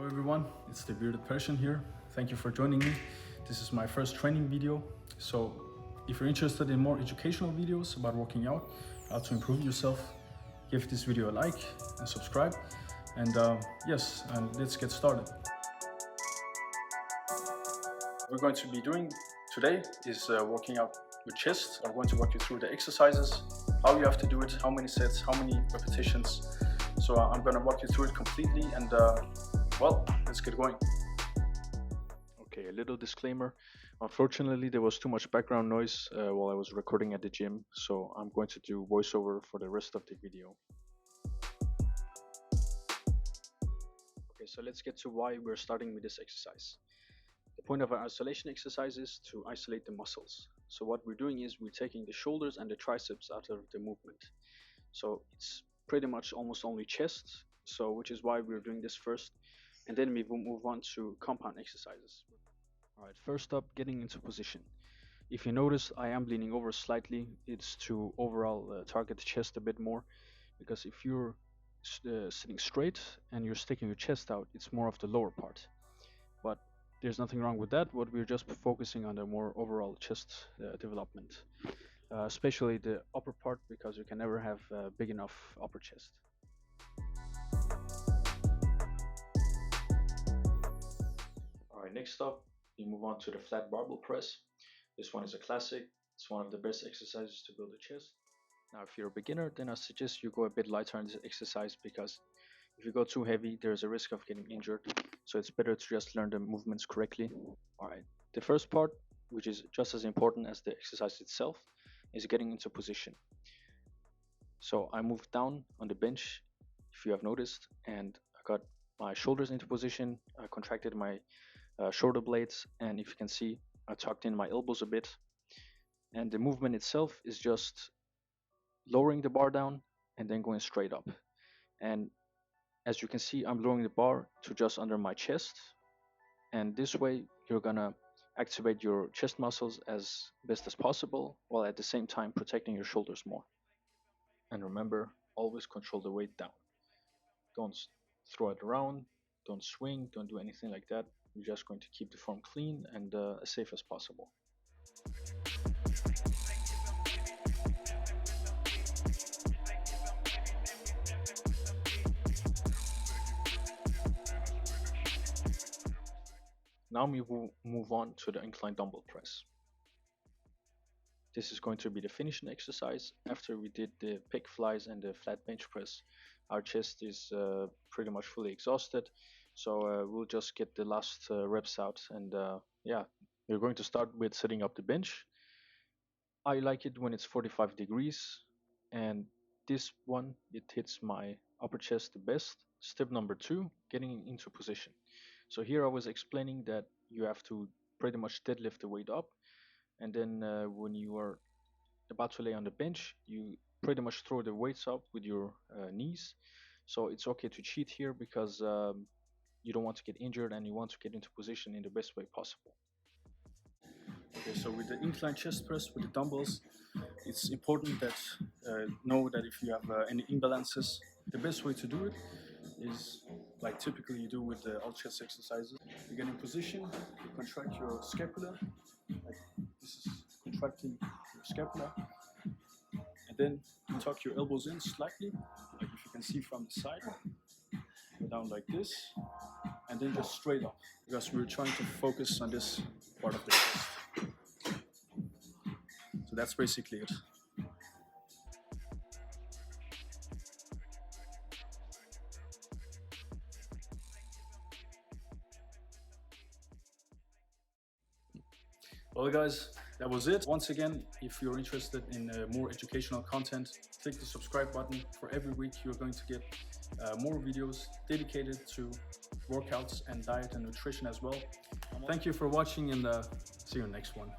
everyone, it's the bearded Persian here. Thank you for joining me. This is my first training video. So if you're interested in more educational videos about working out, how to improve yourself, give this video a like and subscribe. And let's get started. What we're going to be doing today is working out your chest. I'm going to walk you through the exercises, how you have to do it, how many sets, how many repetitions. So I'm going to walk you through it completely and let's get going. Okay, a little disclaimer. Unfortunately, there was too much background noise while I was recording at the gym, so I'm going to do voiceover for the rest of the video. Okay, so let's get to why we're starting with this exercise. The point of our isolation exercise is to isolate the muscles. So what we're doing is we're taking the shoulders and the triceps out of the movement. So it's pretty much almost only chest, so which is why we're doing this first, and then we will move on to compound exercises. Alright, first up, getting into position. If you notice, I am leaning over slightly. It's to overall target the chest a bit more, because if you're sitting straight and you're sticking your chest out, it's more of the lower part. But there's nothing wrong with that. What we're just focusing on the more overall chest development. Especially the upper part, because you can never have a big enough upper chest. Alright, next up, we move on to the flat barbell press. This one is a classic. It's one of the best exercises to build a chest. Now, if you're a beginner, then I suggest you go a bit lighter on this exercise, because if you go too heavy, there's a risk of getting injured. So it's better to just learn the movements correctly. Alright, the first part, which is just as important as the exercise itself, is getting into position. So I moved down on the bench, if you have noticed, and I got my shoulders into position. I contracted my shoulder blades, and if you can see, I tucked in my elbows a bit. And the movement itself is just lowering the bar down and then going straight up. And as you can see, I'm lowering the bar to just under my chest, and this way you're gonna activate your chest muscles as best as possible, while at the same time protecting your shoulders more. And remember, always control the weight down. Don't throw it around, don't swing, don't do anything like that. You're just going to keep the form clean and as safe as possible. Now we will move on to the incline dumbbell press. This is going to be the finishing exercise. After we did the pec flies and the flat bench press, our chest is pretty much fully exhausted. So we'll just get the last reps out, and we're going to start with setting up the bench. I like it when it's 45 degrees, and this one, it hits my upper chest the best. Step number 2, getting into position. So here I was explaining that you have to pretty much deadlift the weight up, and then when you are about to lay on the bench, you pretty much throw the weights up with your knees. So it's okay to cheat here, because you don't want to get injured and you want to get into position in the best way possible. Okay, so with the incline chest press with the dumbbells, it's important that know that if you have any imbalances, the best way to do it is like typically you do with the all chest exercises. You get in position, you contract your scapula, like this is contracting your scapula, and then you tuck your elbows in slightly, like if you can see from the side, go down like this, and then just straight up, because we're trying to focus on this part of the chest. So that's basically it. Well guys, that was it. Once again, if you're interested in more educational content, click the subscribe button. For every week you're going to get more videos dedicated to workouts and diet and nutrition as well. Thank you for watching, and see you in the next one.